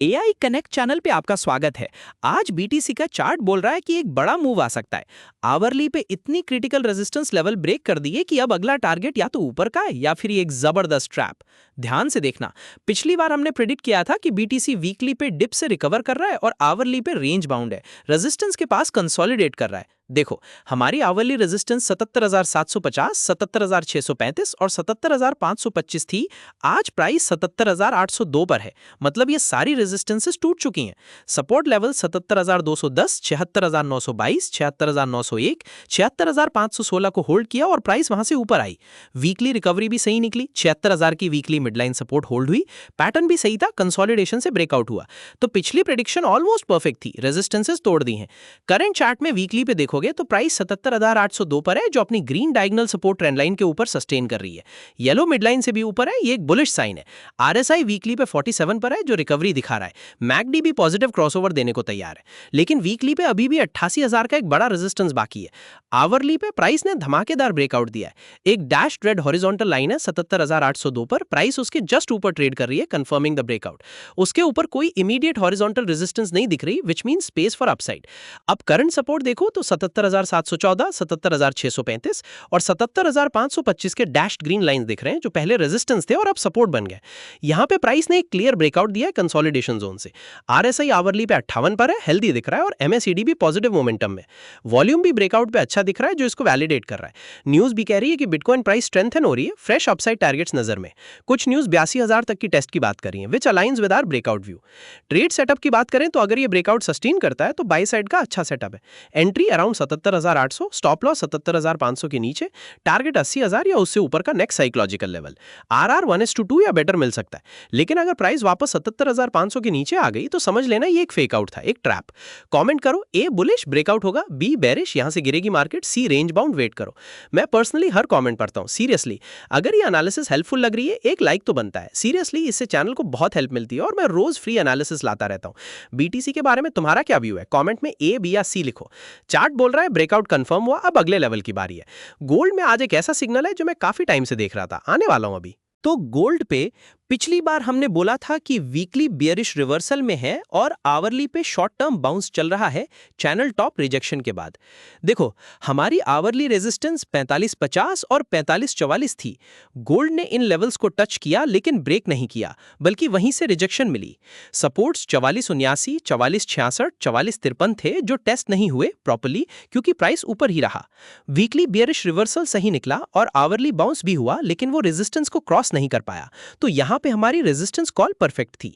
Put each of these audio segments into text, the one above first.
AI connect channel पे आपका स्वागत है। आज बीटीसी का चार्ट बोल रहा है कि एक बड़ा मूव आ सकता है। आवरली पे इतनी क्रिटिकल रेजिस्टेंस लेवल ब्रेक कर दिए कि अब अगला टारगेट या तो ऊपर का है या फिर ये एक जबरदस्त ट्रैप। ध्यान से देखना, पिछली बार हमने प्रेडिक्ट किया था कि बीटीसी वीकली पे डिप से रिकवर कर रहा है और आवरली पे रेंज बाउंड है, रेजिस्टेंस के पास कंसोलिडेट कर रहा है। देखो, हमारी आवरली रेजिस्टेंस 77,750, 77,635 और 77,525 थी। आज प्राइस 77,802 पर है, मतलब ये सारी रेजिस्टेंसेस टूट चुकी हैं। सपोर्ट लेवल 77,210, 76,922, 76,901, 76,516 को होल्ड किया और प्राइस वहां से ऊपर आई। वीकली रिकवरी भी सही निकली, 76,000 की वीकली मिडलाइन सपोर्ट होल्ड हुई। पैटर्न भी सही था, कंसोलिडेशन से ब्रेकआउट हुआ। तो पिछली प्रेडिक्शन ऑलमोस्ट परफेक्ट थी, रेजिस्टेंसेस तोड़ दी हैं। करंट चार्ट में वीकली पे देखोगे तो प्राइस 77,802 पर है, जो अपनी green diagonal support trend line के ऊपर सस्टेन कर रही है। येलो मिडलाइन से भी ऊपर है, ये एक बुलिश साइन है। आरएसआई वीकली पे 47 पर है, जो रिकवरी दिखा रहा है। मैकडी भी पॉजिटिव क्रॉसओवर देने को तैयार है, लेकिन वीकली पे अभी भी 88,000 का एक बड़ा रेजिस्टेंस बाकी है। आवरली पे प्राइस ने धमाकेदार ब्रेकआउट दिया है। एक डैश रेड हॉरिजॉन्टल लाइन है 77,802 पर, प्राइस उसके जस्ट ऊपर ट्रेड कर रही है, कंफर्मिंग द ब्रेकआउट। उसके ऊपर कोई इमीडिएट हॉरिजॉन्टल रेजिस्टेंस नहीं दिख रही, which means space for upside. अब करंट सपोर्ट देखो तो 77,714, 77,635 और 77,525 के डैश्ड ग्रीन लाइन दिख रहे हैं, जो पहले रेजिस्टेंस थे और अब सपोर्ट बन गए। यहां पे प्राइस ने एक क्लियर ब्रेकआउट दिया है कंसोलिडेशन जोन से। आरएसआई आवरली पे 58 पर है, हेल्दी दिख रहा है, और एमएसीडी भी पॉजिटिव मोमेंटम में। वॉल्यूम भी ब्रेकआउट पे अच्छा दिख रहा है, जो इसको वैलिडेट कर रहा है। न्यूज भी कह रही है कि बिटकॉइन प्राइस स्ट्रेंथन हो रही है, फ्रेश अपसाइड टारगेट्स नजर में। कुछ न्यूज 82,000 तक की टेस्ट की बात कर रही है, which aligns with our breakout view. Trade setup की बात करें तो अगर ये ब्रेकआउट सस्टेन करता है तो बाई साइड का अच्छा सेटअप है। एंट्री अराउंड 77,800, स्टॉप लॉस 77,500 के नीचे, टारगेट 80,000 या उससे ऊपर का नेक्स्ट साइकोलॉजिकल लेवल। आरआर 1:2 या बेटर मिल सकता है, लेकिन अगर प्राइस वापस 77,500 के नीचे आ गई तो समझ लेना ये एक फेक आउट था, एक ट्रैप। कमेंट करो, ए बुलिश ब्रेकआउट होगा, बी बेरिश यहां से गिरेगी मार्केट, सी रेंज बाउंड वेट करो। मैं पर्सनली हर कमेंट पढ़ता हूं, सीरियसली। अगर ये एनालिसिस हेल्पफुल लग रही है, एक लाइक तो बनता है। सीरियसली, इससे चैनल को बहुत हेल्प मिलती है और मैं रोज फ्री एनालिसिस लाता रहता हूं। बीटीसी के बारे में तुम्हारा क्या व्यू है? कमेंट में ए, बी या सी लिखो। चार्ट बोल रहा है ब्रेकआउट कंफर्म हुआ, अब अगले लेवल की बारी है। गोल्ड में आज एक ऐसा सिग्नल है जो मैं काफी टाइम से देख रहा था, आने वाला हूं अभी। तो गोल्ड पे पिछली बार हमने बोला था कि वीकली बियरिश रिवर्सल में है और आवरली पे शॉर्ट टर्म बाउंस चल रहा है चैनल टॉप रिजेक्शन के बाद। देखो, हमारी आवरली रेजिस्टेंस 4550 और 4544 थी। गोल्ड ने इन लेवल्स को टच किया लेकिन ब्रेक नहीं किया, बल्कि वहीं से रिजेक्शन मिली। सपोर्ट्स 4479, 4466, 4453 थे, जो टेस्ट नहीं हुए प्रॉपर्ली क्योंकि प्राइस ऊपर ही रहा। वीकली बियरिश रिवर्सल सही निकला और आवरली बाउंस भी हुआ, लेकिन वो रेजिस्टेंस को क्रॉस नहीं कर पाया। तो यहां पे हमारी रेजिस्टेंस कॉल परफेक्ट थी।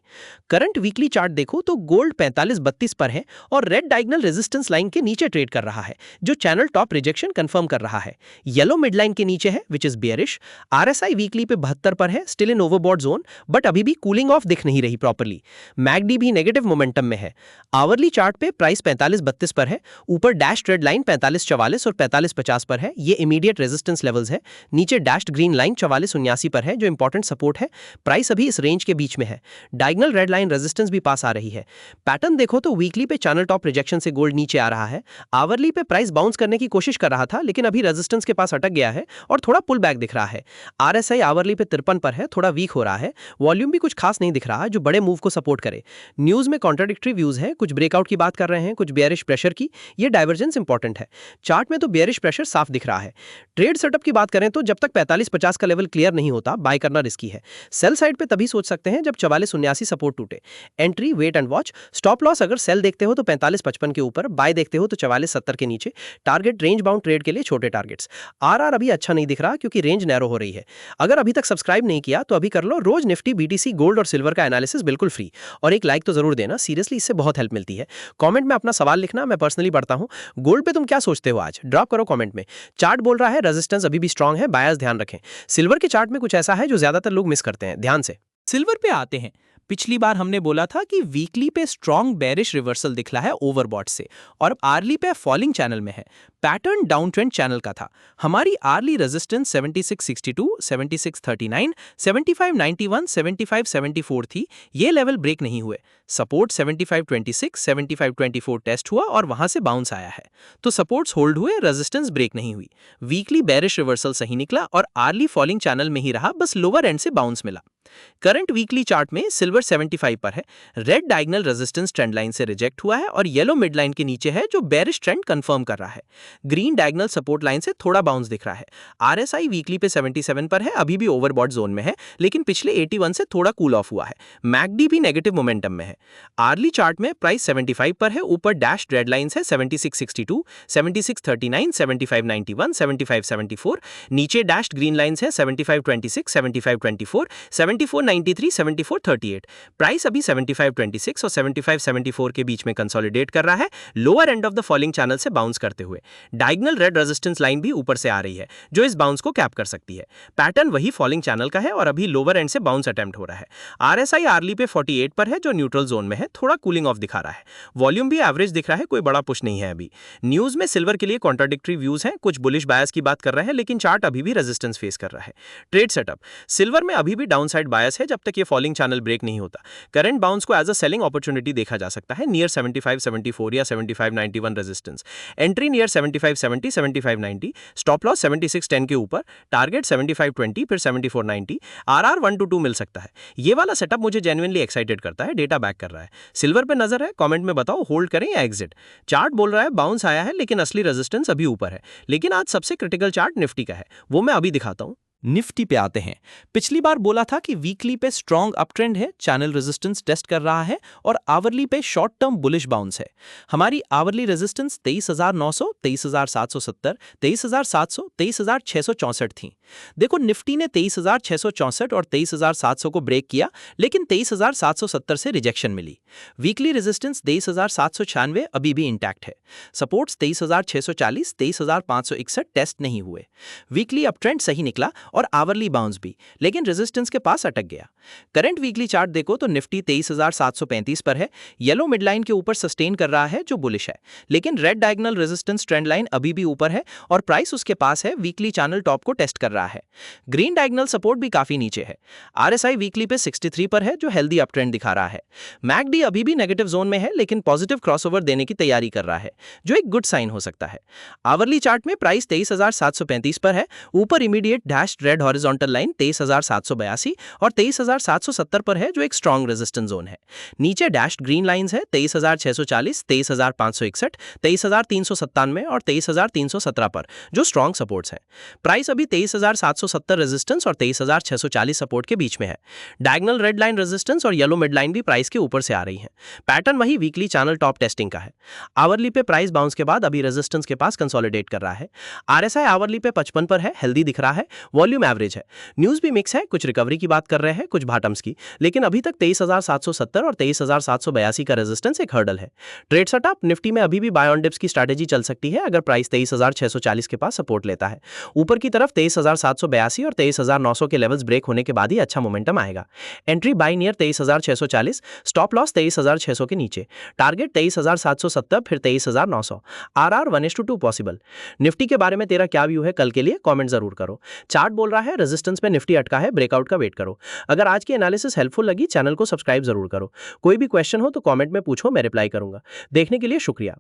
करंट वीकली चार्ट देखो तो गोल्ड 4532 पर है और रेड डायगोनल रेजिस्टेंस लाइन के नीचे ट्रेड कर रहा है, जो चैनल टॉप रिजेक्शन कंफर्म कर रहा है। येलो मिड लाइन के नीचे है, which is bearish. RSI weekly पे 72 पर है, still in overbought zone, but अभी भी कूलिंग ऑफ दिख नहीं रही प्रॉपर्ली। मैकडी भी नेगेटिव मोमेंटम में है। आवरली चार्ट पे प्राइस 4532 पर है, ऊपर डैश रेड लाइन 4544 और 4550 पर है, ये इमीडिएट रेजिस्टेंस लेवल्स है। नीचे डैश्ड ग्रीन लाइन 4479 पर है, जो इंपॉर्टेंट सपोर्ट है। प्राइस अभी इस रेंज के बीच में है। डायगोनल रेड लाइन रेजिस्टेंस भी पास आ रही है। पैटर्न देखो तो वीकली पे चैनल टॉप रिजेक्शन से गोल्ड नीचे आ रहा है। आवरली पे प्राइस बाउंस करने की कोशिश कर रहा था, लेकिन अभी रेजिस्टेंस के पास अटक गया है और थोड़ा पुल बैक दिख रहा है। आरएसआई आवरली पे 53 पर है, थोड़ा वीक हो रहा है। वॉल्यूम भी कुछ खास नहीं दिख रहा जो बड़े मूव को सपोर्ट करे। न्यूज में कॉन्ट्राडिक्टरी व्यूज है, कुछ ब्रेकआउट की बात कर रहे हैं, कुछ बेयरिश प्रेशर की। ये डाइवर्जेंस इंपॉर्टेंट है। चार्ट में तो बेयरिश प्रेशर साफ दिख रहा है। ट्रेड सेटअप की बात करें तो जब तक 4550 का लेवल क्लियर नहीं होता, बाय करना रिस्की है। सेल साइड पे तभी सोच सकते हैं जब 4479 सपोर्ट टूटे। Entry wait and watch. Stop loss अगर सेल देखते हो तो 4555 के ऊपर, बाय देखते हो तो 4470 के नीचे। टारगेट रेंज बाउंड ट्रेड के लिए छोटे टारगेट्स। आरआर अभी अच्छा नहीं दिख रहा क्योंकि रेंज नैरो हो रही है। अगर अभी तक सब्सक्राइब नहीं किया तो अभी कर लो। रोज निफ्टी, बीटीसी, गोल्ड और सिल्वर का एनालिसिस बिल्कुल फ्री। और एक लाइक तो जरूर देना, सीरियसली इससे बहुत हेल्प मिलती है। कमेंट में अपना सवाल लिखना, मैं पर्सनली पढ़ता हूं। गोल्ड पे तुम क्या सोचते हो आज? ड्रॉप करो कमेंट में। चार्ट बोल रहा है रेजिस्टेंस अभी भी स्ट्रांग है, बायर्स ध्यान रखें। सिल्वर के चार्ट में कुछ ऐसा है जो ज्यादातर लोग मिस करते हैं, ध्यान से। सिल्वर पे आते हैं। पिछली बार हमने बोला था कि वीकली पे स्ट्रॉन्ग बेरिश रिवर्सल दिखला है ओवरबॉट से और अब आर्ली पे फॉलिंग चैनल में है। पैटर्न डाउन ट्रेंड चैनल का था। हमारी आर्ली रेजिस्टेंस 7662, 7639, 7591, 7574 थी। ये लेवल ब्रेक नहीं हुए। सपोर्ट 7526, 7524 टेस्ट हुआ और वहां से बाउंस आया है। तो सपोर्ट्स होल्ड हुए, रेजिस्टेंस ब्रेक नहीं हुई। वीकली बेरिश रिवर्सल सही निकला और आर्ली फॉलिंग चैनल में ही रहा, बस लोअर एंड से बाउंस मिला। करंट वीकली चार्ट में सिल्वर 75 पर है, red diagonal resistance trend line से रिजेक्ट हुआ है और येलो मिड लाइन के नीचे है जो बेरिश ट्रेंड कंफर्म कर रहा है। ग्रीन डायगोनल सपोर्ट लाइन से थोड़ा बाउंस दिख रहा है। आरएसआई वीकली पे 77 पर है, अभी भी ओवरबॉट जोन में है, लेकिन पिछले 81 से थोड़ा कूल ऑफ हुआ है। मैकडी भी नेगेटिव मोमेंटम में है। आर्ली चार्ट में प्राइस 75 पर है, ऊपर डैश रेड लाइंस है 7662, 7639, 7591, 7574, नीचे डैश ग्रीन लाइंस है 7526, 7524, 7493, 7438। प्राइस अभी 7526 और 7574 के बीच में कंसोलिडेट कर रहा है, lower end of the falling channel से बाउंस करते हुए। डायगोनल रेड रेजिस्टेंस लाइन भी ऊपर से आ रही है जो इस बाउंस को कैप कर सकती है। पैटर्न वही फॉलिंग चैनल का है और अभी लोअर एंड से बाउंस अटेम्प्ट हो रहा है। आरएसआई आर्ली पे 48 पर है जो न्यूट्रल जोन में है, थोड़ा कूलिंग ऑफ दिखा रहा है। वॉल्यूम भी एवरेज दिख रहा है, कोई बड़ा पुश नहीं है अभी। न्यूज में सिल्वर के लिए कॉन्ट्राडिक्टरी व्यूज हैं, कुछ बुलिश बायस की बात कर रहे हैं, लेकिन चार्ट अभी भी रेजिस्टेंस फेस कर रहा है। ट्रेड सेटअप सिल्वर में अभी भी डाउनसाइड बायस है जब तक ये फॉलिंग चैनल ब्रेक नहीं होता। करंट बाउंस को एज अ सेलिंग अपॉर्चुनिटी देखा जा सकता है नियर 7574 या 7591 resistance. Entry near 7570, 7590, stop loss 7610 के ऊपर, टारगेट 7520, फिर 7490, आरआर 1 to 2 मिल सकता है। ये वाला सेटअप मुझे जेन्युइनली एक्साइटेड करता है, डेटा बैक कर रहा है। सिल्वर पे नजर है, कमेंट में बताओ होल्ड करें या एग्जिट। चार्ट बोल रहा है बाउंस आया है, लेकिन असली रेजिस्टेंस अभी ऊपर है। लेकिन आज सबसे क्रिटिकल चार्ट निफ्टी का है, वो मैं अभी दिखाता हूं। निफ्टी पे आते हैं। पिछली बार बोला था कि वीकली पे स्ट्रॉन्ग अप ट्रेंड है, चैनल रेजिस्टेंस टेस्ट कर रहा है और आवरली पे शॉर्ट टर्म बुलिश बाउंस है। हमारी आवरली रेजिस्टेंस 23,900, 23,770, 23,700, 23,664 थी। देखो निफ्टी ने 23,664 और 23,700 को ब्रेक किया, लेकिन 23,770 से रिजेक्शन मिली। वीकली रेजिस्टेंस 23,796 अभी भी इंटैक्ट है। सपोर्ट्स 23,640, 23,561 टेस्ट नहीं हुए। वीकली अप ट्रेंड सही निकला और आवरली बाउंस भी, लेकिन रेजिस्टेंस के पास अटक गया। करंट वीकली चार्ट देखो तो निफ्टी 23,735 पर है, येलो मिडलाइन के ऊपर सस्टेन कर रहा है जो बुलिश है, लेकिन red diagonal resistance trend line अभी भी ऊपर है और प्राइस उसके पास है, वीकली चैनल टॉप को टेस्ट कर रहा है। ग्रीन डायगोनल सपोर्ट भी काफी नीचे है। आरएसआई वीकली पे 63 पर है जो हेल्दी अप ट्रेंड दिखा रहा है। मैकडी अभी भी नेगेटिव जोन में है, लेकिन पॉजिटिव क्रॉसओवर देने की तैयारी कर रहा है जो एक गुड साइन हो सकता है। आवरली चार्ट में प्राइस 23,735 पर है, ऊपर immediate dash red horizontal line 23,782 और 23,770 पर है जो एक स्ट्रॉन्ग रेजिस्टेंस जोन है। नीचे डैश ग्रीन लाइंस है 23,640, 23,561, 23,397 और 23,317 पर जो स्ट्रॉन्ग सपोर्ट्स हैं। प्राइस अभी 23,770 रेजिस्टेंस और 23,640 सपोर्ट के बीच में है। डायगोनल रेड लाइन रेजिस्टेंस और येलो मिड लाइन भी प्राइस के ऊपर से आ रही है। पैटर्न वही वीकली चैनल टॉप टेस्टिंग का है। आवरली पे प्राइस बाउंस के बाद अभी रेजिस्टेंस के पास कंसोलिडेट कर रहा है। आरएसआई आवरली पे 55 पर है, हेल्दी दिख रहा है, वॉल्यूम एवरेज है। न्यूज भी मिक्स है, कुछ रिकवरी की बात कर रहे हैं, कुछ बॉटम्स की, लेकिन अभी तक 23,770 और 23,782 का रेजिस्टेंस एक हर्डल है। ट्रेड सेटअप निफ्टी में अभी भी बाय ऑन डिप्स की स्ट्रैटेजी चल सकती है अगर प्राइस 23,640 के पास सपोर्ट लेता है। ऊपर की तरफ 23,782 और 23,900 के लेवल्स ब्रेक होने के बाद ही अच्छा मोमेंटम आएगा। Entry buy near 23,640, stop loss 23,600 के नीचे, टारगेट 23,770, फिर 23,900, आरआर 1:2 पॉसिबल। निफ्टी के बारे में तेरा क्या व्यू है कल के लिए, कमेंट जरूर करो। चार्ट बोल रहा है रेजिस्टेंस पे निफ्टी अटका है, ब्रेकआउट का वेट करो। अगर आज की एनालिसिस हेल्पफुल लगी, चैनल को सब्सक्राइब जरूर करो। कोई भी क्वेश्चन हो तो कमेंट में पूछो, मैं रिप्लाई करूंगा। देखने के लिए शुक्रिया।